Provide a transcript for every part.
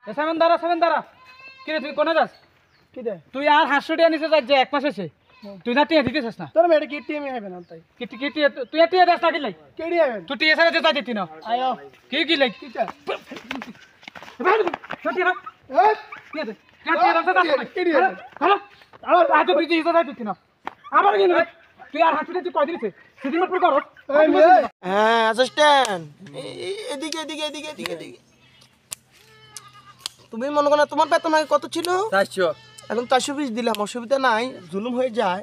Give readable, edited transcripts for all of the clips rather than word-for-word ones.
সামন দাঁড়া কি রে তুই কোনে যাস কি দে তুই আর 500 টাকা নিচে যাস যে এক মাস হয়েছে তুই না টিয়া দিতেছিস না তোর মেয়ে কি টিএম হবে না তাই কি টিয়া তুই টিয়া দাস না কি লাই কেডি হবে তুই টিয়া ছাড়া যেতে দিতি না আয়ো কি লাই কিটা টিয়া না এই টিয়া দে টিয়া দাস না কেডি হবে হ্যালো আর আজ তুই টিয়া ছাড়া দিতি না আবার কি তুই আর 500 টাকা তুই কয় দিছিস সেদিন মাত্র করো এই মেয়ে হ্যাঁ অ্যাসিস্ট্যান্ট এদিকে তুমি মনে করো তোমার বেতন আগে কত ছিল 400 এখন 420 দিলাম, অসুবিধা নাই, জুলুম হয়ে যায়।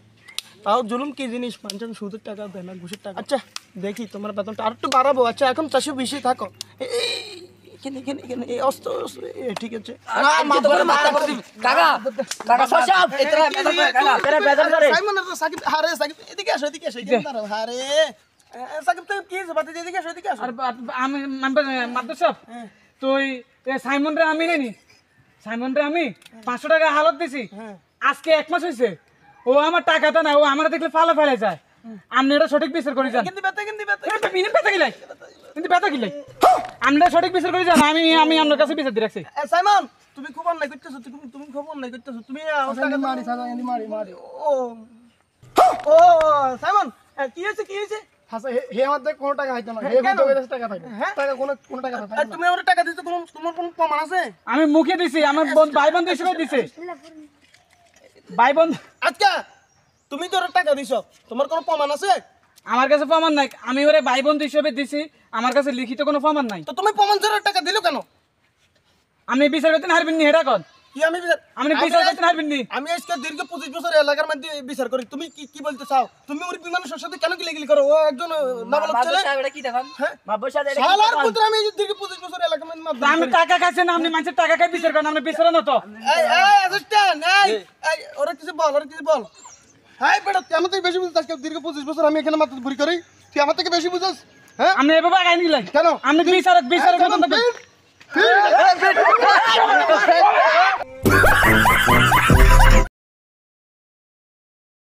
তাও জুলুম কি জিনিস, মানুষজন সুদের টাকা দেয় না, ঘুষের টাকা। আচ্ছা দেখি তোমার বেতনটা আর একটু বাড়াবো। আচ্ছা এখন 420 থাকো। এখানে এই অস্ত্র ঠিক আছে। সাকিব এদিকে আসো আরে সাকিব তুমি কি হয়েছে বাতি, এদিকে আসো আর আমি মাদ্রাস সাহেব তুই সাইমন রে আমি নেনি সাইমন রে আমি 500 টাকা হালত দিছি আজকে 1 মাস হইছে ও আমার টাকাটা না ও আমার দেখলে ফেলে যায় আপনি এটা সঠিক বিচার করে যান কিন্তু বেতা মিনিট বেতা গিলাই আপনি সঠিক বিচার করে যান আমি আপনার কাছে বিচার দিয়ে রাখছি সাইমন তুমি খুব অন্যায় করতেছো, তুমি খুব অন্যায় করতেছো। তুমি মারি সাদা মারি ও সাইমন কি হয়েছে হাসা হে আমাদের কোনো টাকা হইতো না হে বুঝো গেছে টাকা থাকে টাকা কোনো টাকা থাকে তুমি আমার টাকা দিছো, তোমার কোনো প্রমাণ আছে? আমি মুখে দিছি আমার ভাই বন্ধু হিসেবে দিছে ভাই বন্ধু। আচ্ছা তুমি তো ওর টাকা দিছো, তোমার কোনো প্রমাণ আছে? আমার কাছে প্রমাণ নাই, আমি ওরে ভাই বন্ধু হিসেবে দিছি, আমার কাছে লিখিত কোনো প্রমাণ নাই। তো তুমি প্রমাণ ছাড়া টাকা দিলো কেন? আপনি বিচার করতে হারবেন নি এটা কন কি আমি বিচার করতে হারবেন নি? আমি আজকে দীর্ঘ 25 বছর এলাকার মধ্যে বিচার করি। তুমি কি বলতে চাও? তুমি ওর মানুষের সাথে কেন গিলি করো? ও একজন নাবালক ছেলে। এটা কি দেখান? হ্যাঁ শালার পুত্র, আমি দীর্ঘ 25 বছর এলাকার মধ্যে আমি টাকা খাইছে না, আপনি মানুষের টাকা খাই বিচার করেন, আপনি বিচার না তো। এই অ্যাসিস্ট্যান্ট এই ওরা কিছু বল। হাই বেটা, তুই আমার থেকে বেশি বুঝছিস। আজকে দীর্ঘ 25 বছর আমি এখানে মাত্র ঘুরি করি, তুই আমার থেকে বেশি বুঝছিস? হ্যাঁ আপনি এভাবে আগাই নিলেন কেন? আপনি বিচারক মতন